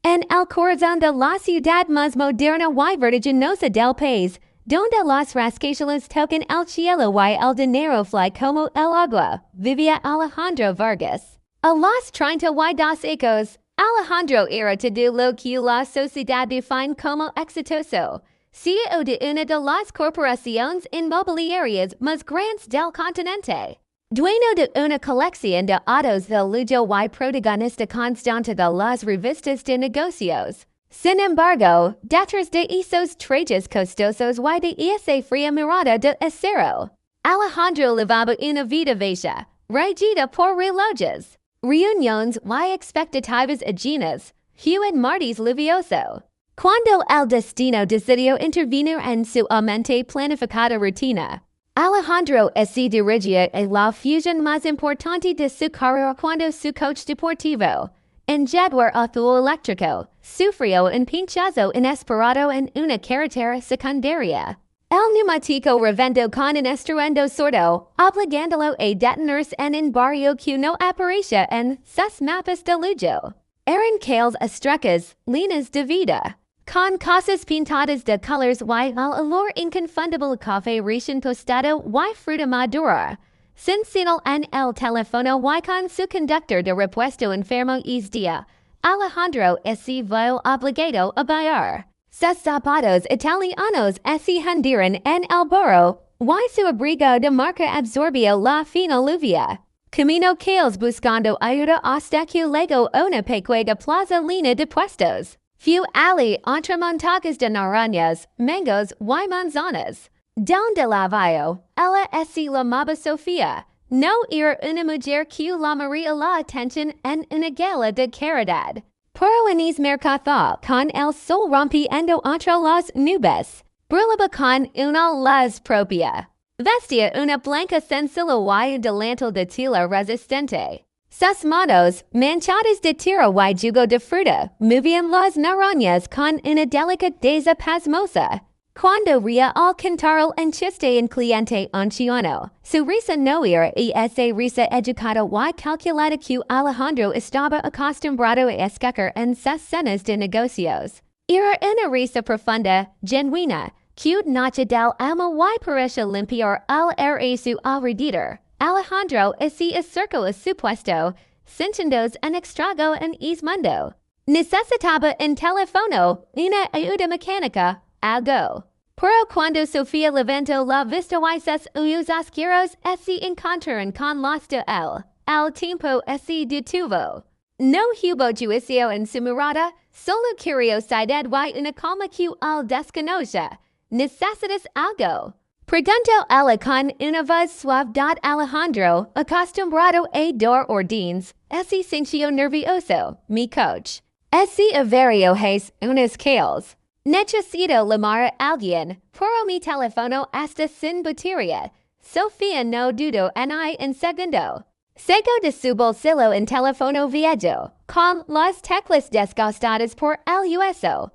En el corazón de la ciudad más moderna y vertiginosa del país, donde los rascacielos tocan el cielo y el dinero fly como el agua, vivía Alejandro Vargas. A los 32 años, Alejandro era todo lo que la sociedad define como exitoso. CEO de una de las corporaciones inmobiliarias más grandes del continente. Dueño de una colección de autos de lujo y protagonista constante de las revistas de negocios. Sin embargo, detrás de esos trajes costosos y de esa fría mirada de acero, Alejandro llevaba una vida bella, regida por relojes, reuniones y expectativas ajenas, Hugh and Marty's Livioso. Cuando el destino decidió intervenir en su mente planificada rutina, Alejandro se dirigía a la fusión más importante de su carrera cuando su coche deportivo, un Jaguar azul eléctrico, sufrió un pinchazo inesperado en una carretera secundaria. El neumático reventó con un estruendo sordo, obligándolo a detenerse en un barrio que no aparecía en sus mapas de lujo. Eran calles estrechas, líneas de vida, con casas pintadas de colores y el olor inconfundible café recién tostado y fruta madura. Sin señal en el teléfono y con su conductor de repuesto enfermo ese día, Alejandro se vio obligado a bailar. Sus zapatos italianos se hundieron en el barro, y su abrigo de marca absorbió la fina lluvia. Camino calles buscando ayuda hasta que llegó una pequeña plaza llena de puestos. Fue allí entre montañas de naranjas, mangos y manzanas. Donde la vio, ella se llamaba Sofía. No era una mujer que llamaría la atención en una gala de caridad. Pero en ese mercado con el sol rompiendo entre las nubes, brillaba con una luz propia. Vestía una blanca sencilla y delantal de tela resistente. Sus manos, manchadas de tierra y jugo de fruta, movían las naranjas con una delicadeza pasmosa. Cuando ría al cantar el chiste en cliente anciano, su risa no era esa risa educada y calculada que Alejandro estaba acostumbrado a escuchar en sus cenas de negocios. Era una risa profunda, genuina, que nace del alma y parecía limpiar el aire su alrededor. Alejandro se acercó a su puesto, sintiéndose en extraño en ese mundo. Necesitaba un teléfono, una ayuda mecánica, algo. Pero cuando Sofía levantó la vista y sus ojos oscuros se encontraron con los de él, el tiempo se detuvo. No hubo juicio en su mirada, solo curiosidad y una calma que él desconocía. ¿Necesitas algo? Preguntó ella con una voz suave. Alejandro, acostumbrado a dar órdenes, se sintió nervioso, mi coach. Se averió unas calles. Necesito llamar a alguien, pero mi teléfono está sin batería. Sofía no dudó ni un segundo. Sacó de su bolsillo un teléfono viejo, con las teclas desgastadas por el uso.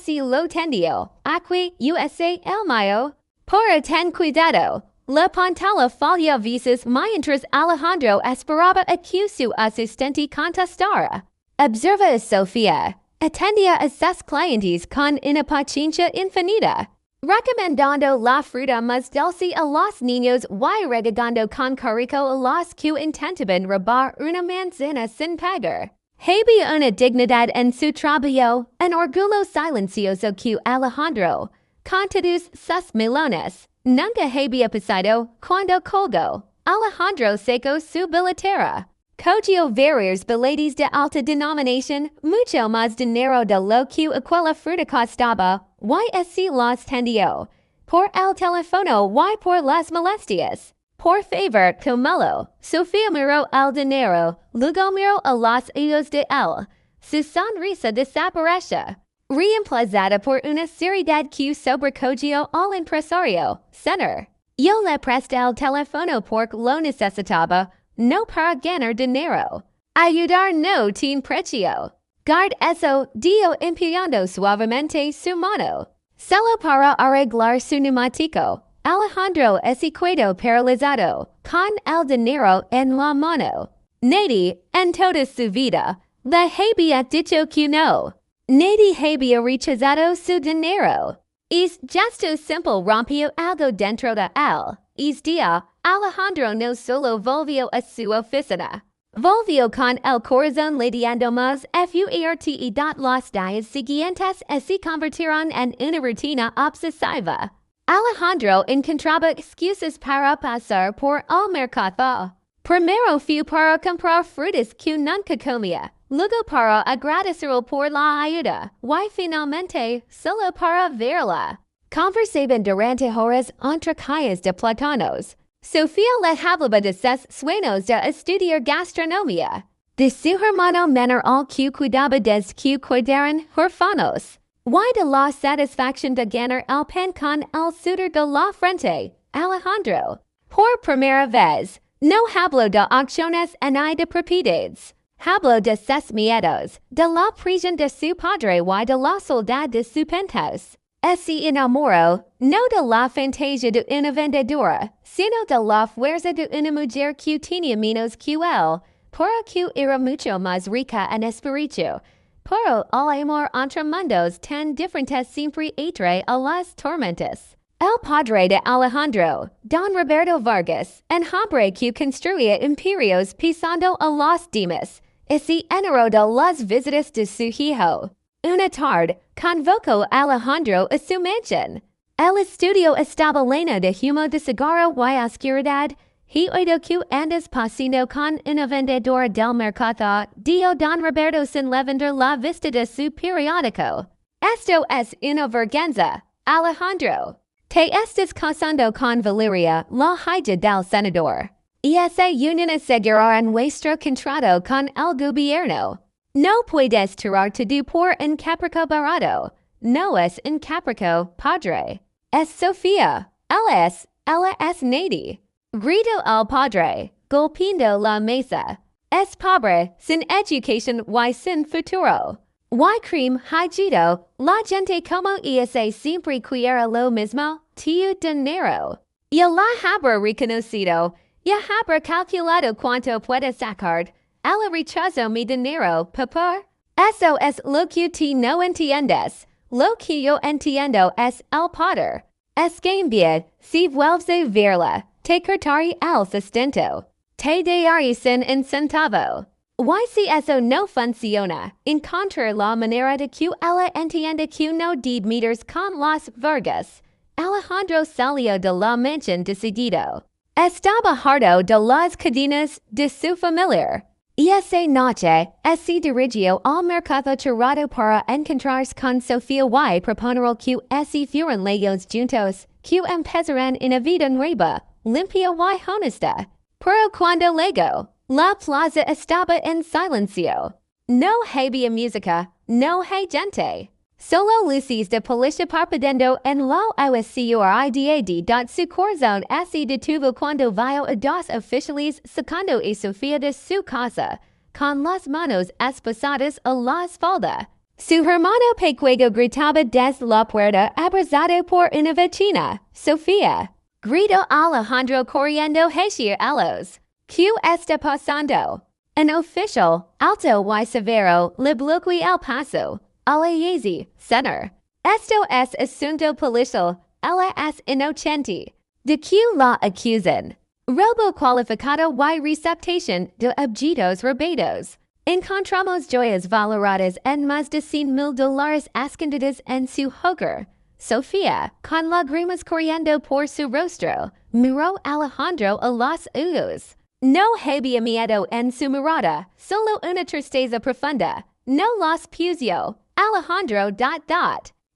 Y lo tendió, aquí USA el mío. Pero ten cuidado, la pantalla falló veces mientras Alejandro esperaba a que su asistente contestara. Observa a Sofía. Atendía a sus clientes con una paciencia infinita, recomendando la fruta más dulce a los niños y regalando con cariño a los que intentaban robar una manzana sin pagar. Había una dignidad en su trabajo, un orgullo silencioso que Alejandro, con todos sus melones, nunca había pasado. Cuando colgó, Alejandro sacó su billetera. Cogió varios billetes de alta denominación, mucho más dinero de lo que aquella fruta costaba, y se los tendió. Por el teléfono y por las molestias. Por favor, tómalo. Sofía miró el dinero, luego miró a los ojos de él. Su sonrisa desapareció, reemplazada por una seriedad que sobrecogió al empresario. Señor, yo le presté el teléfono porque lo necesitaba. No para ganar dinero. Ayudar no tiene precio. Guard eso, dio empuñando suavemente su mano. Solo para arreglar su neumático. Alejandro se quedó paralizado, con el dinero en la mano. Nadie, en toda su vida, La había dicho que no. Nadie había rechazado su dinero. Es gesto simple rompió algo dentro de él. Es día, Alejandro no solo volvió a su oficina. Volvió con el corazón lateando más fuerte. Los días siguientes se convirtieron en una rutina obsesiva. Alejandro encontraba excusas para pasar por el mercado. Primero fue para comprar frutas que nunca comía, luego para agradecerle por la ayuda, y finalmente solo para verla. Conversaban durante horas entre calles de plátanos. Sofía le hablaba de sus sueños de estudiar gastronomía, de su hermano menor al que cuidaba desde que quedaron huérfanos, y de la satisfacción de ganar el pan con el sudor de la frente. Alejandro, por primera vez, no habló de acciones ni de propiedades. Habló de sus miedos, de la prisión de su padre y de la soledad de su penthouse. Se enamoró, no de la fantasía de una vendedora, sino de la fuerza de una mujer que tenía menos que él, pero que era mucho más rica en espíritu. Pero el amor entre mundos tan diferentes siempre atrae a las tormentas. El padre de Alejandro, Don Roberto Vargas, un hombre que construía imperios pisando a los demás, se enamoró de las visitas de su hijo. Una tarde, convocó Alejandro a su mansión. El estudio estaba lleno de humo de cigarro y oscuridad. He oído que andas pasando con una vendedora del mercado. Dio Don Roberto sin levantar la vista de su periódico. Esto es una vergüenza, Alejandro. Te estás casando con Valeria, la hija del senador. Y esa unión asegurará nuestro contrato con el gobierno. No puedes tirarte de por un capricho barato. No es un capricho, padre. Es Sofía. Ella es Nady. Gritó el padre, golpeando la mesa. Es pobre, sin educación y sin futuro. Y crime hallado, la gente como esa siempre quiere lo mismo, tu dinero. Ya la habrá reconocido, ya habrá calculado cuánto puede sacar. Ella rechazó mi dinero, papá. Eso es lo que tú no entiendes. Lo que yo entiendo es el poder. Es cambia, si vuelves a verla, te cortaré el sustento. Te daré sin un centavo. Y si eso no funciona, encontrar la manera de que ella entienda que no did meters con las Vargas. Alejandro salió de la mansión decidido. Estaba harto de las cadenas de su familiar. Y esa noche, se dirigió al mercado cerrado para encontrarse con Sofía y proponer que se fueran legos juntos, que empezaran una vida nueva, limpia y honesta. Pero cuando llegó, la plaza estaba en silencio. No había música, no hay gente. Solo luces de policía parpadeando en la oscuridad. Su corazón se detuvo cuando vio a dos oficiales sacando a Sofía de su casa, con las manos esposadas a la espalda. Su hermano pequeño gritaba desde la puerta abrazado por una vecina. Sofía. Gritó Alejandro corriendo hacia ellos. ¿Qué está pasando? Un oficial, alto y severo, le bloqueó el paso. Alayazi, Center. Esto es asunto policial. Ella es inocente. De que la acusan. Robo cualificado y receptación de objetos robados. Encontramos joyas valoradas en más de $100,000 escondidas en su hogar. Sofía, con lágrimas corriendo por su rostro, miró Alejandro a los ojos. No había miedo en su mirada, solo una tristeza profunda. No los puso. Alejandro.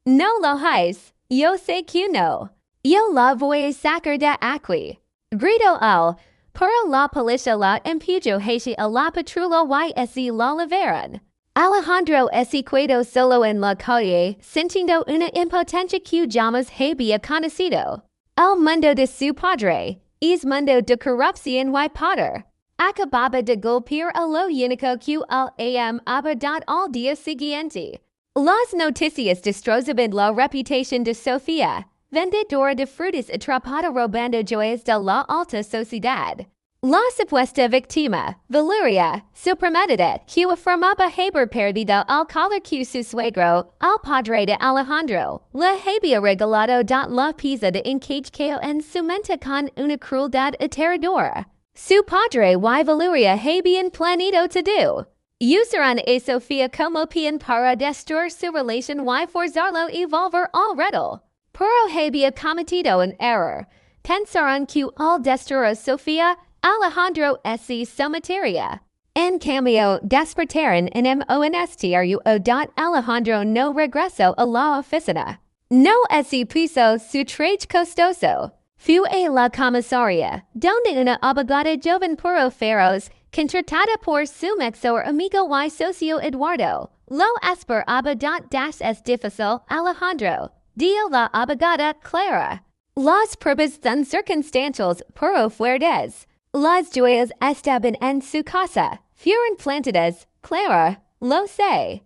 No lo haces. Yo sé que no. Yo la voy a sacar de aquí. Gritó él, pero la policía la empujó hacia la patrulla y se la llevaron. Alejandro se quedó solo en la calle, sintiendo una impotencia que jamás había conocido. El mundo de su padre es mundo de corrupción y poder. Acababa de golpear a lo único que el abordado al día siguiente. Las noticias destrozaban la reputación de Sofía, vendedora de frutas atrapada robando joyas de la alta sociedad. La supuesta víctima, Valeria, su premedita, que afirmaba haber perdido al collar que su suegro, al padre de Alejandro, le había regalado la pieza de encaje en su mente con una crueldad aterradora. Su padre y Valeria habían planeado todo. Usaron a Sofía como peón para destruir su relación y forzarlo a volver al redil. Pero había cometido un error. Pensaron que al destruir a Sofía, Alejandro se sometería. En cambio, despertaron en monastero Alejandro no regresó a la oficina. No se puso su traje costoso. Fue a la comisaría, donde una abogada joven puro feroz, contratada por su mejor amigo y socio Eduardo, lo esperaba es difícil, Alejandro, dio la abogada Clara. Las pruebas son circunstanciales pero fuertes. Las joyas estaban en su casa, fueron plantadas, Clara, lo sé.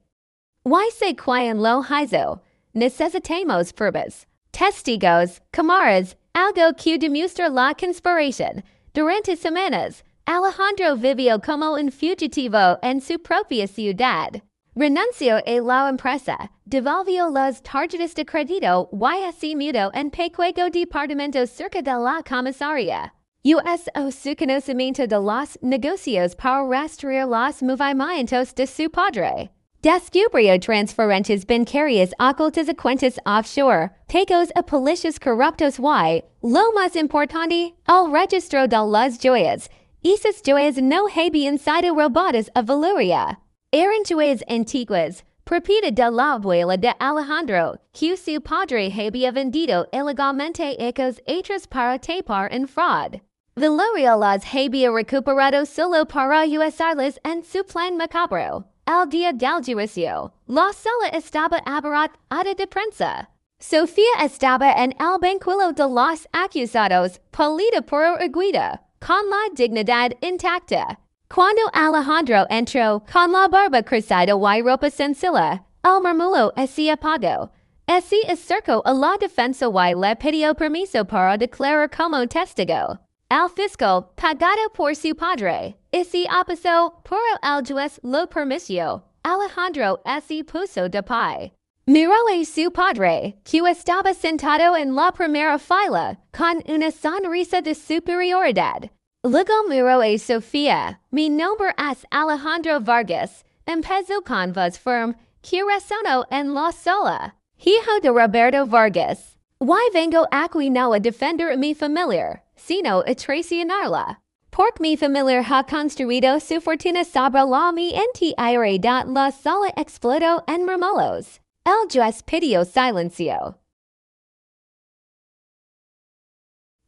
Y sé quién lo hizo. Necesitamos pruebas, testigos, cámaras, algo que demuestre la conspiración. Durante semanas, Alejandro vivió como un fugitivo en su propia ciudad. Renunció a la empresa, devolvió las tarjetas de crédito y se mudó en pequeño departamento cerca de la comisaría. Usó su conocimiento de los negocios para rastrear los movimientos de su padre. Descubrió transferencias bancarias ocultas a cuentas offshore, pagos a políticos corruptos y, lo más importante, el registro de las joyas. Esas joyas no habían sido robadas a Valeria. Eran joyas antiguas, propiedad de la abuela de Alejandro, que su padre había vendido ilegalmente ellos hechos para tapar en fraud. Valeria las había recuperado solo para usarlas en su plan macabro. El día del juicio, la sala estaba abarrotada de prensa. Sofía estaba en el banquillo de los acusados, pálida por orgullo, con la dignidad intacta. Cuando Alejandro entró con la barba cruzada y ropa sencilla, el murmullo se apagó. Se acercó a la defensa y le pidió permiso para declarar como testigo. El fiscal, pagado por su padre, se opuso, pero el juez lo permitió. Alejandro se puso de pie. Miró a su padre, que estaba sentado en la primera fila, con una sonrisa de superioridad. Luego miró a Sofía. Mi nombre es Alejandro Vargas. Empezó con voz firme, que resonó en la sala. Hijo de Roberto Vargas. Y vengo aquí no a defender mi familia, sino a traicionarla. Porque mi familia ha construido su fortuna sobre la mi entierro. La sala explotó en murmullos. El juez pidió silencio.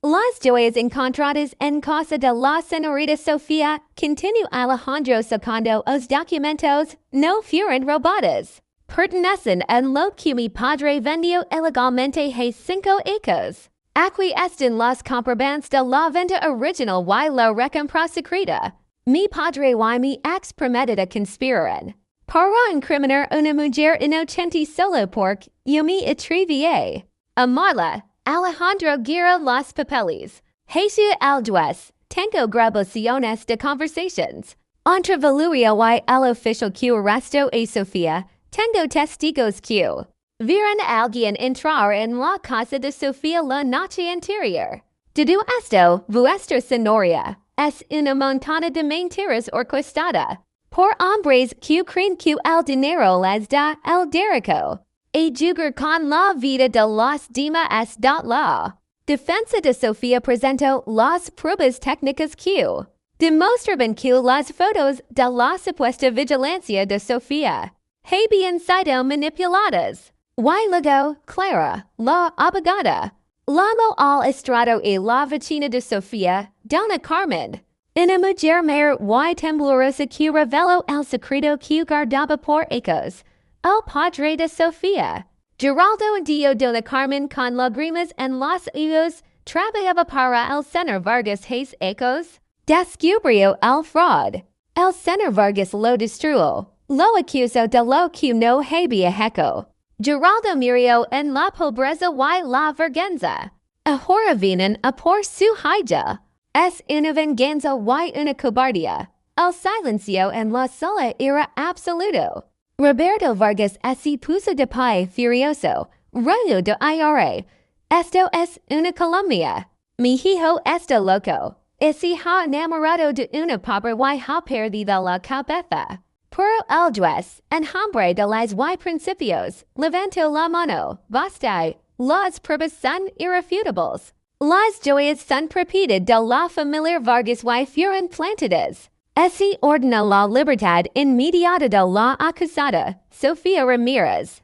Las joyas encontradas en casa de la señorita Sofía, continuó Alejandro sacando os documentos, no fueron robadas. Pertenecen en lo que mi padre vendió ilegalmente a 5 hijos. Aquí están los comprobantes de la venta original y la recompra secreta. Mi padre y mi ex premedita conspiraron para incriminar una mujer inocente solo porque yo me atreví a amarla. Alejandro gira los papeles. Hacia el juez. Tengo grabaciones de conversations entre Valeria y el oficial que arrestó a Sofía. Tengo testigos que vieron a alguien entrar en la casa de Sofía la noche anterior. Todo esto, vuestra señoría, es una montana de mentiras orquestada por hombres que creen que el dinero les da el derecho a jugar con la vida de los demás. La defensa de Sofía presentó las pruebas técnicas que demostraban que las fotos de la supuesta vigilancia de Sofía habían sido manipuladas. Y luego, Clara, la abogada, llamó al estrado a la vecina de Sofía, Dona Carmen, una mujer mayor y temblorosa que reveló el secreto que guardaba por hijos. El padre de Sofía, Geraldo dio Dona Carmen con lágrimas en los ojos, trabajaba para el señor Vargas Hayes hijos. Descubrió el fraud. El señor Vargas lo destruyó. Lo acusó de lo que no había hecho. Geraldo murió en la pobreza y la vergüenza. Ahora vienen a por su hija. Es una venganza y una cobardía. El silencio en la sala era absoluto. Roberto Vargas se puso de pie furioso. Rayo de ira. Esto es una calumnia. Mi hijo está loco. Y se ha enamorado de una pobre y ha perdido la cabeza. Por el juez, en nombre de las y principios, levanto la mano. Basta. Las pruebas son irrefutables. Las joyas son propiedad de la familia Vargas y fueron plantadas. Se ordena la libertad inmediata de la acusada, Sofía Ramírez.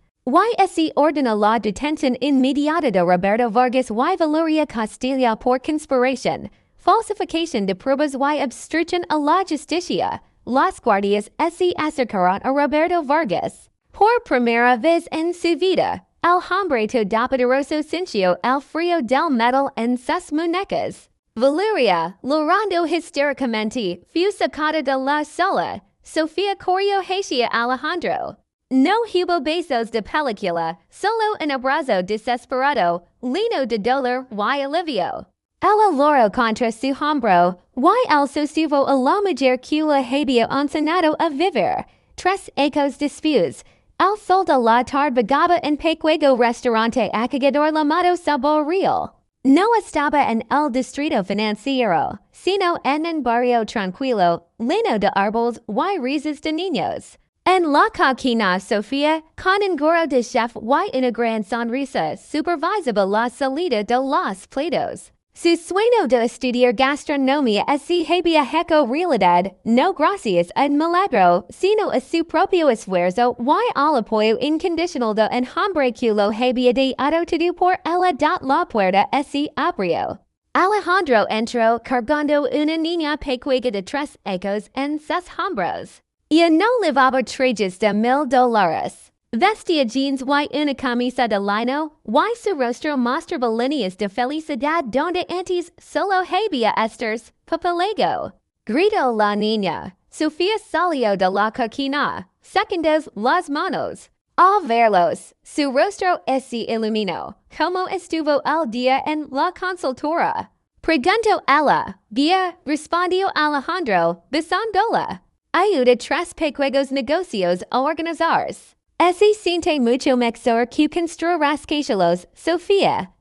Se ordena la detención inmediata de Roberto Vargas y Valeria Castilla por conspiración, falsificación de pruebas y obstrucción a la justicia. Las guardias se acercaron a Roberto Vargas. Por primera vez en su vida, el hombre todopoderoso sintió el frío del metal en sus muñecas. Valeria, llorando histéricamente, fue sacada de la sala. Sofía corrió hacia Alejandro. No hubo besos de película, solo un abrazo desesperado, lleno de dolor y alivio. El aloro contra su hombro, y el sostuvo a la mujer que lo había enseñado a vivir. Tres ecos después, el sol de la tarde vagaba en pequeño restaurante acogedor llamado Sabor Real. No estaba en el distrito financiero, sino en un barrio tranquilo, lleno de árboles y risas de niños. En la cocina Sofía, con un gorro de chef y una gran sonrisa, supervisaba la salida de los platos. Su sueño de estudiar gastronomía se había hecho realidad, no gracias a un milagro, sino a su propio esfuerzo y al apoyo incondicional de un hombre que lo había dado todo por ella. La puerta se abrió. Alejandro entró cargando una niña pequeña de 3 ecos en sus hombros. Y no llevaba $3 mil. Vestía jeans y una camisa de lino, y su rostro mostraba líneas de felicidad donde antes solo había esters, papalego. Gritó la niña. Sofía salió de la cocina, secando las manos. Al verlos, su rostro se iluminó. ¿Cómo estuvo el día en la consultora? Preguntó ella. Bien, respondió Alejandro, besándola. Ayuda 3 pequeños negocios a organizarse. Se siente mucho mejor que construir rascacielos, Sofía.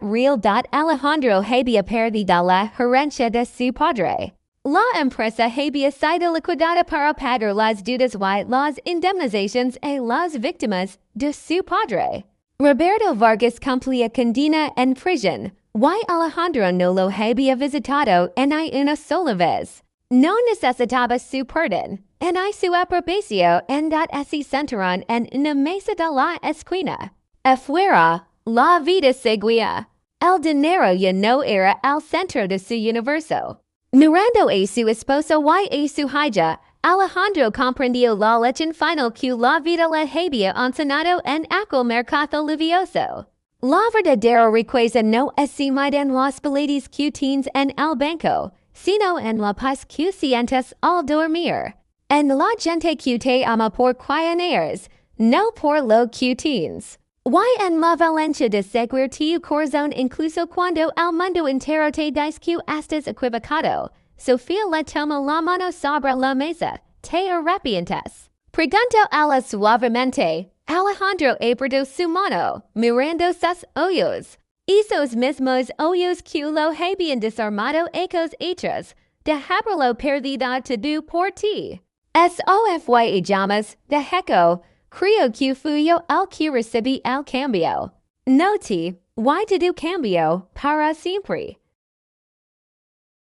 Real. Alejandro había perdido la herencia de su padre. La empresa había sido liquidada para pagar las deudas y las indemnizaciones a las víctimas de su padre. Roberto Vargas cumplía condena en prisión, y Alejandro no lo había visitado en una sola vez. No necesitaba su perdón, su aprobación en se sentaron en una mesa de la esquina. Afuera, la vida seguía. El dinero ya no era el centro de su universo. Mirando a su esposo y a su hija, Alejandro comprendió la lección final que la vida le había enseñado en aquel mercado lluvioso. La verdadera riqueza no se mide en los billetes que tienes en el banco, sino en la paz que sientes al dormir. En la gente que te ama por quien eres, no por lo que tienes. Y en la valencia de seguir tu corazón incluso cuando el mundo entero te dice que estás equivocado. Sofía le tomó la mano sobre la mesa. ¿Te arrepientes? Preguntó ella suavemente. Alejandro abrió su mano, mirando sus ojos. Esos mismos ojos que lo habían desarmado ecos hechos, de haberlo perdido todo por ti. Sofy llamas, de hecho, creo que fui yo el que recibí el cambio. No te, y todo cambio para siempre.